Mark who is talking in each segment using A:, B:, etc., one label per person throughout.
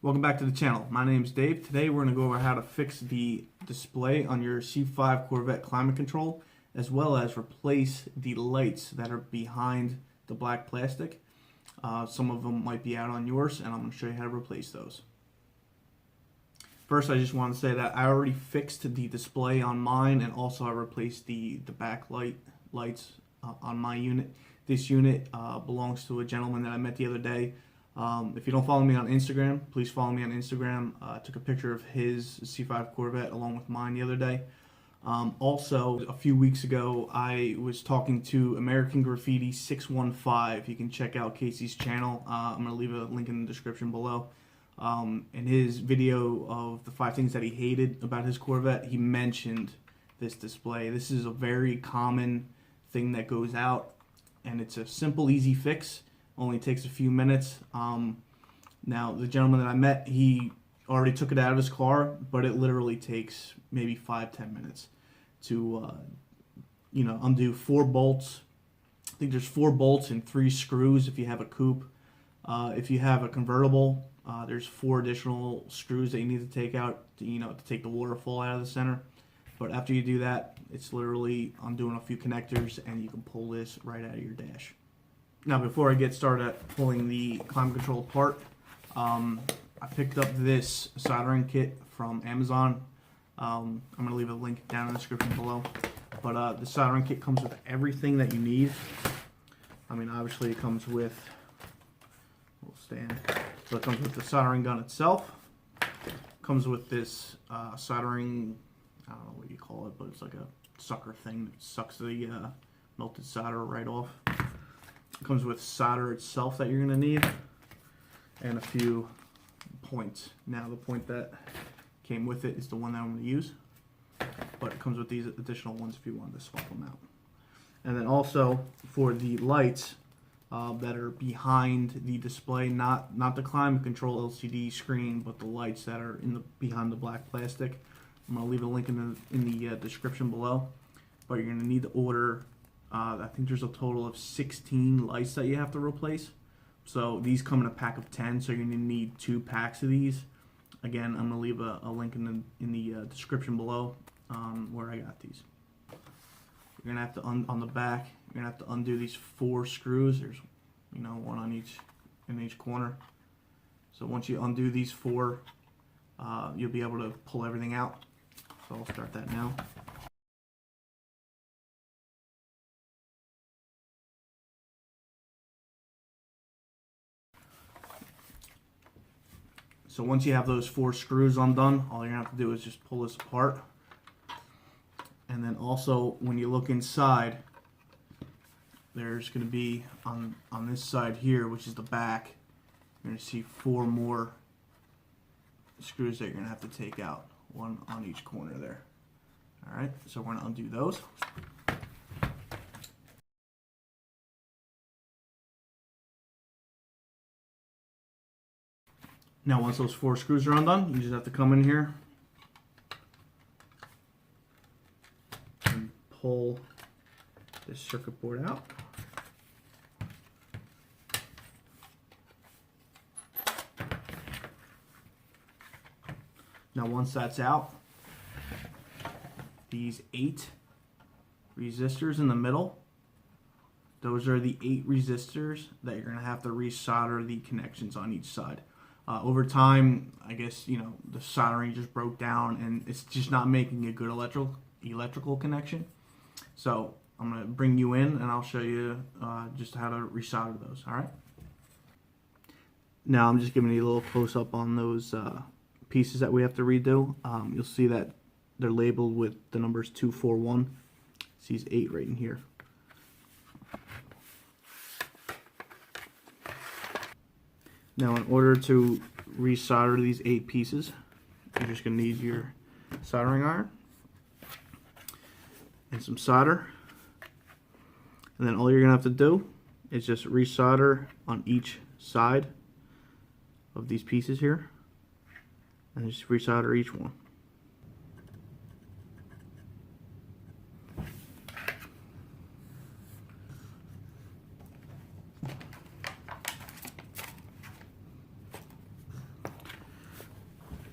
A: Welcome back to the channel. My name's Dave. Today we're going to go over how to fix the display on your C5 Corvette Climate Control, as well as replace the lights that are behind the black plastic. Some of them might be out on yours, and I'm going to show you how to replace those. First, I just want to say that I already fixed the display on mine, and also I replaced the backlight lights on my unit. This unit belongs to a gentleman that I met the other day. If you don't follow me on Instagram, please follow me on Instagram. I took a picture of his C5 Corvette along with mine the other day. Also, a few weeks ago, I was talking to American Graffiti 615. You can check out Casey's channel. I'm going to leave a link in the description below. In his video of the 5 things that he hated about his Corvette, he mentioned this display. This is a very common thing that goes out, and it's a simple, easy fix. Only takes a few minutes. Now, the gentleman that I met, he already took it out of his car, but it literally takes maybe 5-10 minutes to, undo 4 bolts. I think there's 4 bolts and 3 screws if you have a coupe. If you have a convertible, there's 4 additional screws that you need to take out to take the waterfall out of the center. But after you do that, it's literally undoing a few connectors, and you can pull this right out of your dash. Now, before I get started at pulling the climate control apart, I picked up this soldering kit from Amazon. I'm going to leave a link down in the description below. But the soldering kit comes with everything that you need. I mean, obviously it comes with So it comes with the soldering gun itself. It comes with this soldering, I don't know what you call it, but it's like a sucker thing that sucks the melted solder right off. It comes with solder itself that you're going to need, and a few points. Now, the point that came with it is the one that I'm going to use, but it comes with these additional ones if you wanted to swap them out. And then also for the lights that are behind the display, not the climate control LCD screen, but the lights that are behind the black plastic. I'm going to leave a link in the description below, but you're going to need to order. I think there's a total of 16 lights that you have to replace. So these come in a pack of 10, so you're going to need 2 packs of these. Again, I'm going to leave a link in the description below where I got these. You're going to have to, on the back, you're going to have to undo these 4 screws. There's, one on in each corner. So once you undo these 4, you'll be able to pull everything out. So I'll start that now. So once you have those 4 screws undone, all you're going to have to do is just pull this apart. And then also, when you look inside, there's going to be, on this side here, which is the back, you're going to see 4 more screws that you're going to have to take out. 1 on each corner there. Alright, so we're going to undo those. Now, once those 4 screws are undone, you just have to come in here and pull this circuit board out. Now, once that's out, these 8 resistors in the middle, those are the 8 resistors that you're going to have to resolder the connections on each side. Over time, I guess, the soldering just broke down, and it's just not making a good electrical connection. So I'm going to bring you in, and I'll show you just how to resolder those, all right? Now I'm just giving you a little close-up on those pieces that we have to redo. You'll see that they're labeled with the numbers 241. It's these 8 right in here. Now, in order to resolder these 8 pieces, you're just going to need your soldering iron and some solder. And then all you're going to have to do is just resolder on each side of these pieces here, and just resolder each one.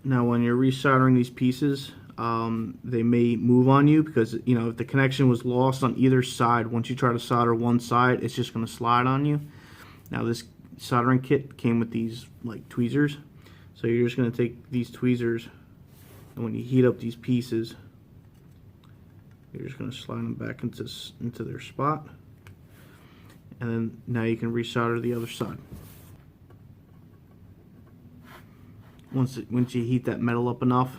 A: Now when you're resoldering these pieces, they may move on you because, you know, if the connection was lost on either side, once you try to solder one side, it's just going to slide on you. Now this soldering kit came with these like tweezers, so you're just going to take these tweezers, and when you heat up these pieces, you're just going to slide them back into their spot, and then now you can resolder the other side. Once you heat that metal up enough,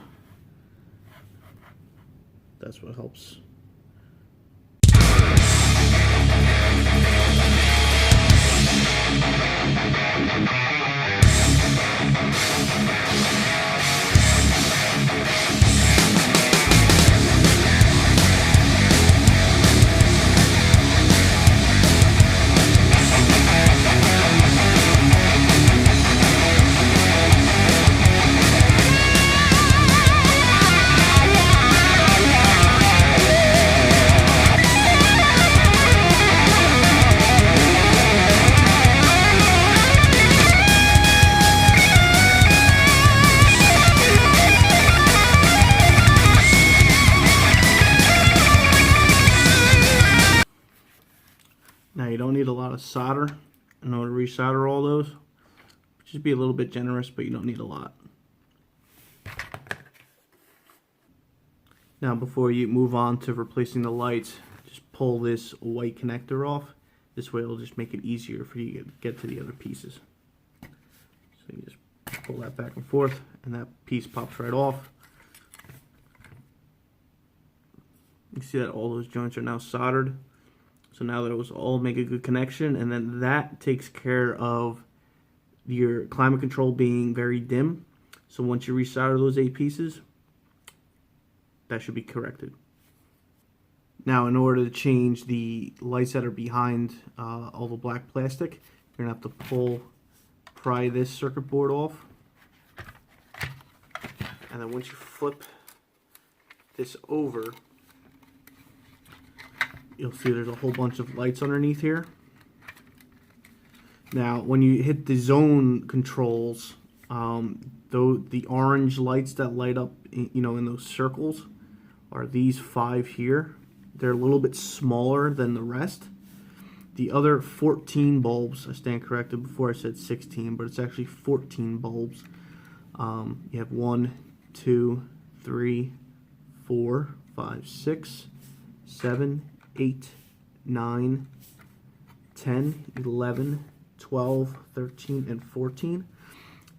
A: that's what helps. Now you don't need a lot of solder in order to resolder all those. Just be a little bit generous, but you don't need a lot. Now before you move on to replacing the lights, just pull this white connector off. This way it'll just make it easier for you to get to the other pieces. So you just pull that back and forth, and that piece pops right off. You see that all those joints are now soldered. So now those all make a good connection, and then that takes care of your climate control being very dim. So once you resolder those 8 pieces, that should be corrected. Now in order to change the lights that are behind all the black plastic, you're going to have to pry this circuit board off. And then once you flip this over, you'll see there's a whole bunch of lights underneath here. Now when you hit the zone controls, the orange lights that light up in those circles are these 5 here. They're a little bit smaller than the rest. The other 14 bulbs, I stand corrected, before I said 16, but it's actually 14 bulbs. You have 1, 2, 3, 4, 5, 6, 7, 8, 9, 10, 11, 12, 13, and 14.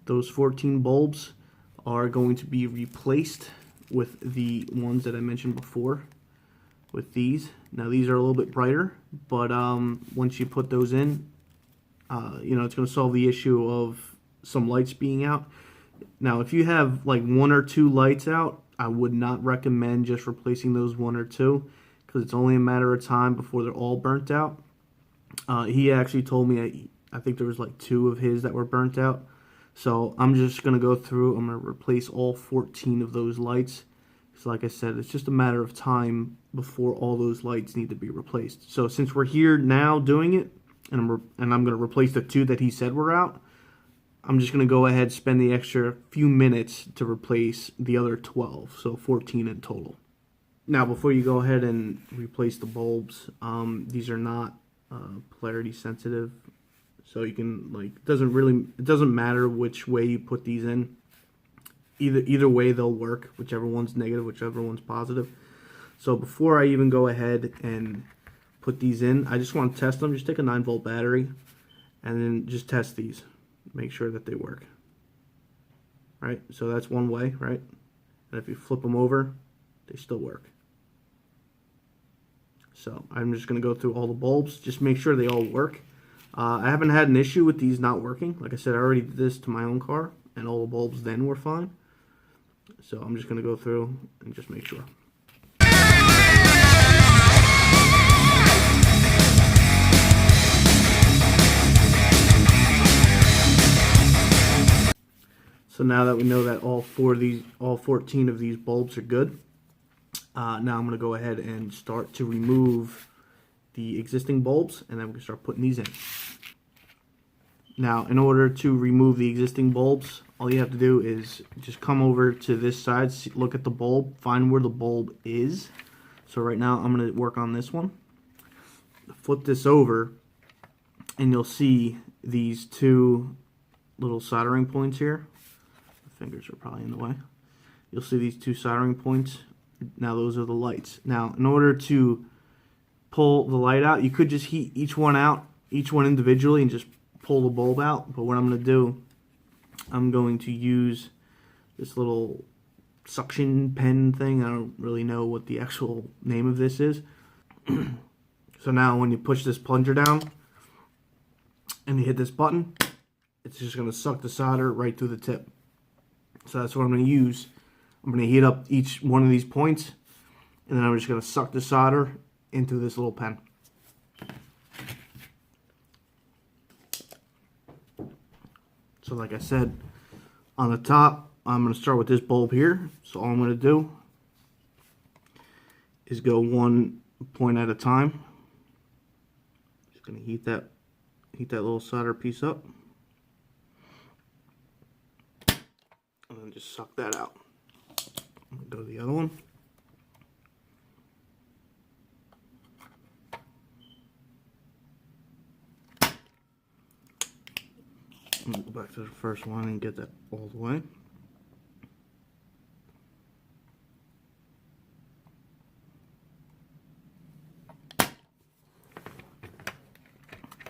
A: Those 14 bulbs are going to be replaced with the ones that I mentioned before, with these. Now these are a little bit brighter, but once you put those in, it's going to solve the issue of some lights being out. Now if you have like 1 or 2 lights out, I would not recommend just replacing those 1 or 2, because it's only a matter of time before they're all burnt out. He actually told me I think there was like 2 of his that were burnt out. So I'm just going to go through, I'm going to replace all 14 of those lights. So like I said, it's just a matter of time before all those lights need to be replaced. So since we're here now doing it, and I'm going to replace the 2 that he said were out, I'm just going to go ahead, spend the extra few minutes to replace the other 12, so 14 in total. Now before you go ahead and replace the bulbs, these are not polarity sensitive, so you can, it doesn't matter which way you put these in. Either way they'll work, whichever one's negative, whichever one's positive. So before I even go ahead and put these in, I just want to test them. Just take a 9-volt battery and then just test these. Make sure that they work. Right? So that's one way, right? And if you flip them over, they still work. So I'm just going to go through all the bulbs, just make sure they all work. I haven't had an issue with these not working. Like I said, I already did this to my own car, and all the bulbs then were fine. So I'm just going to go through and just make sure. So now that we know that all 14 of these bulbs are good, now I'm going to go ahead and start to remove the existing bulbs, and then we can start putting these in. Now, in order to remove the existing bulbs, all you have to do is just come over to this side, look at the bulb, find where the bulb is. So right now, I'm going to work on this one. Flip this over, and you'll see these two little soldering points here. My fingers are probably in the way. You'll see these two soldering points. Now, those are the lights. Now, in order to pull the light out, you could just heat each one out, each one individually, and just pull the bulb out. But what I'm going to do, I'm going to use this little suction pen thing. I don't really know what the actual name of this is. So now when you push this plunger down and you hit this button, it's just going to suck the solder right through the tip. So that's what I'm going to use. I'm going to heat up each one of these points, and then I'm just going to suck the solder into this little pen. So like I said, on the top, I'm going to start with this bulb here. So all I'm going to do is go one point at a time. Just going to heat that little solder piece up, and then just suck that out. I'm going to go to the other one. I'm going to go back to the first one and get that all the way.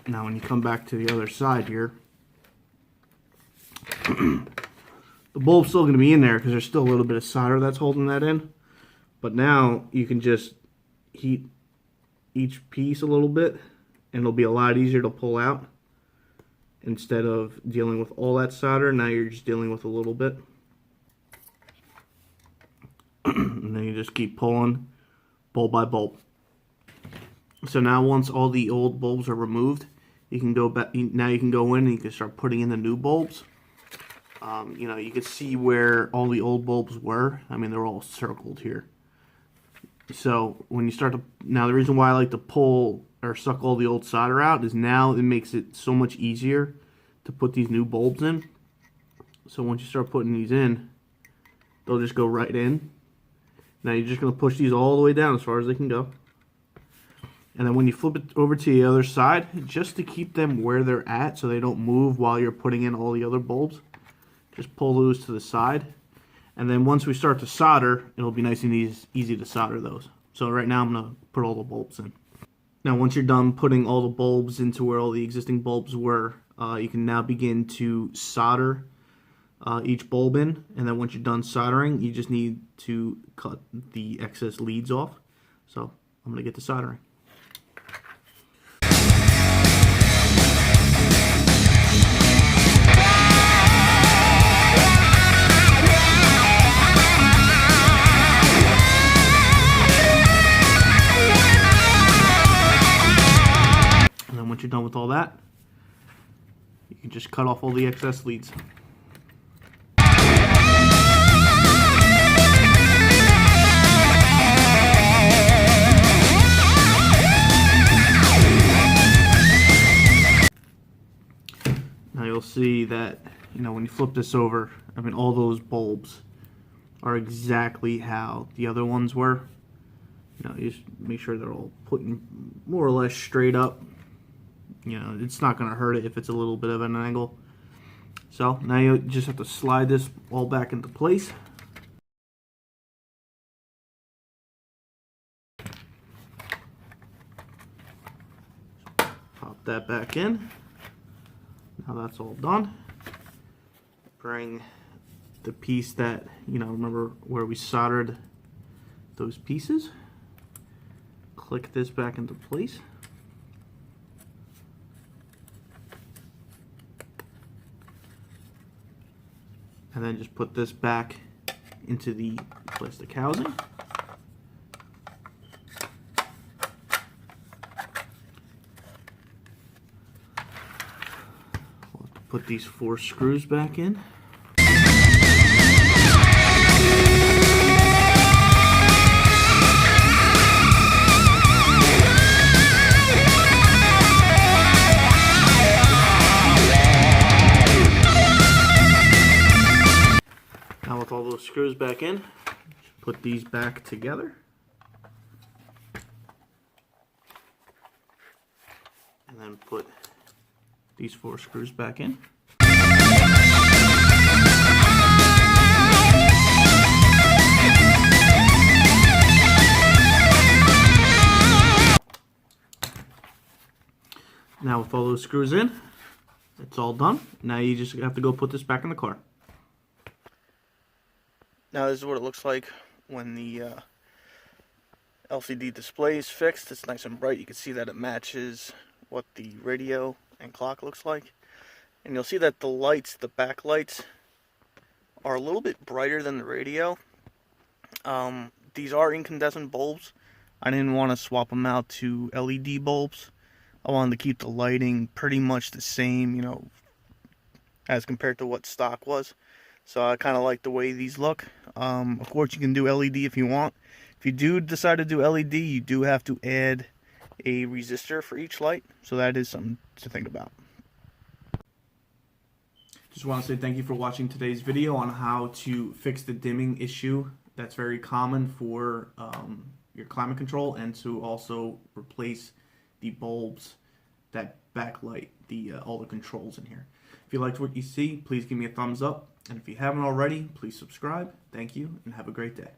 A: Now when you come back to the other side here, the bulb's still going to be in there because there's still a little bit of solder that's holding that in. But now you can just heat each piece a little bit, and it'll be a lot easier to pull out. Instead of dealing with all that solder, now you're just dealing with a little bit. And then you just keep pulling bulb by bulb. So now once all the old bulbs are removed, you can go back. Now you can go in and you can start putting in the new bulbs. You know, you can see where all the old bulbs were. I mean, they're all circled here. So when you start to, now the reason why I like to pull or suck all the old solder out is now it makes it so much easier to put these new bulbs in. So once you start putting these in, they'll just go right in. Now you're just going to push these all the way down as far as they can go. And then when you flip it over to the other side, just to keep them where they're at so they don't move while you're putting in all the other bulbs, just pull those to the side. And then once we start to solder, it'll be nice and easy to solder those. So right now I'm going to put all the bulbs in. Now once you're done putting all the bulbs into where all the existing bulbs were, you can now begin to solder each bulb in. And then once you're done soldering, you just need to cut the excess leads off. So I'm going to get to soldering. Once you're done with all that, you can just cut off all the excess leads. Now you'll see that, you know, when you flip this over, I mean, all those bulbs are exactly how the other ones were. You know, you just make sure they're all putting more or less straight up. You know, it's not going to hurt it if it's a little bit of an angle. So now you just have to slide this all back into place. Pop that back in. Now that's all done. Bring the piece that, you know, remember where we soldered those pieces. Click this back into place. And then just put this back into the plastic housing. We'll have to put these 4 screws back in. Now with all those screws back in, put these back together. And then put these 4 screws back in. Now with all those screws in, it's all done. Now you just have to go put this back in the car. Now this is what it looks like when the LCD display is fixed. It's nice and bright. You can see that it matches what the radio and clock looks like. And you'll see that the lights, the backlights, are a little bit brighter than the radio. These are incandescent bulbs. I didn't want to swap them out to LED bulbs. I wanted to keep the lighting pretty much the same, you know, as compared to what stock was. So I kind of like the way these look. Of course, you can do LED if you want. If you do decide to do LED, you do have to add a resistor for each light. So that is something to think about. Just want to say thank you for watching today's video on how to fix the dimming issue that's very common for your climate control, and to also replace the bulbs that backlight all the controls in here. If you liked what you see, please give me a thumbs up, and if you haven't already, please subscribe. Thank you, and have a great day.